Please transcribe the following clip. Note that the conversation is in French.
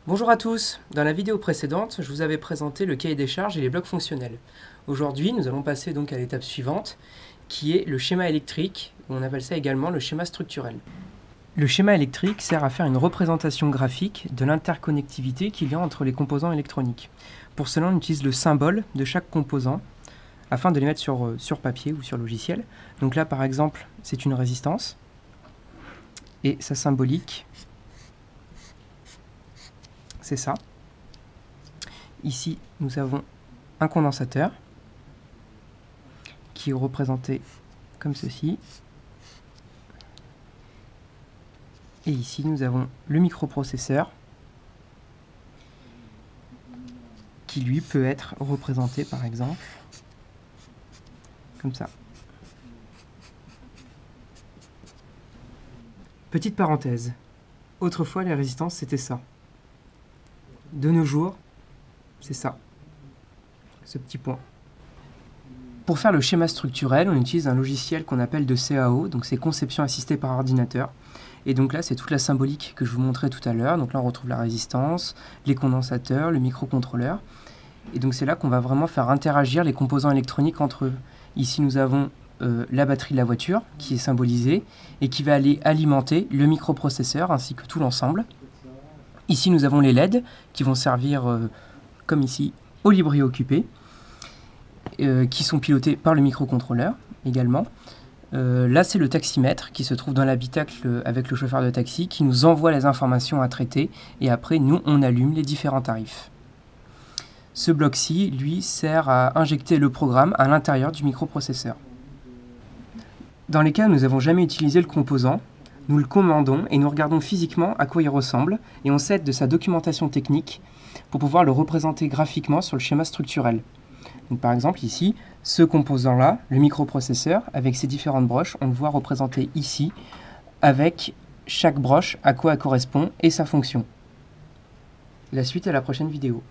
Bonjour à tous, dans la vidéo précédente, je vous avais présenté le cahier des charges et les blocs fonctionnels. Aujourd'hui, nous allons passer donc à l'étape suivante, qui est le schéma électrique, ou on appelle ça également le schéma structurel. Le schéma électrique sert à faire une représentation graphique de l'interconnectivité qu'il y a entre les composants électroniques. Pour cela, on utilise le symbole de chaque composant, afin de les mettre sur papier ou sur logiciel. Donc là, par exemple, c'est une résistance, et sa symbolique, c'est ça. Ici, nous avons un condensateur qui est représenté comme ceci. Et ici, nous avons le microprocesseur qui, lui, peut être représenté, par exemple, comme ça. Petite parenthèse. Autrefois, les résistances, c'était ça. De nos jours, c'est ça, ce petit point. Pour faire le schéma structurel, on utilise un logiciel qu'on appelle de CAO, donc c'est conception assistée par ordinateur. Et donc là, c'est toute la symbolique que je vous montrais tout à l'heure. Donc là, on retrouve la résistance, les condensateurs, le microcontrôleur. Et donc c'est là qu'on va vraiment faire interagir les composants électroniques entre eux. Ici, nous avons la batterie de la voiture qui est symbolisée et qui va aller alimenter le microprocesseur ainsi que tout l'ensemble. Ici, nous avons les LED qui vont servir, comme ici, au libre et occupé, qui sont pilotés par le microcontrôleur également. Là, c'est le taximètre qui se trouve dans l'habitacle avec le chauffeur de taxi qui nous envoie les informations à traiter et après, nous, on allume les différents tarifs. Ce bloc-ci, lui, sert à injecter le programme à l'intérieur du microprocesseur. Dans les cas où nous n'avons jamais utilisé le composant, nous le commandons et nous regardons physiquement à quoi il ressemble et on s'aide de sa documentation technique pour pouvoir le représenter graphiquement sur le schéma structurel. Donc, par exemple ici, ce composant-là, le microprocesseur, avec ses différentes broches, on le voit représenté ici avec chaque broche à quoi elle correspond et sa fonction. La suite à la prochaine vidéo.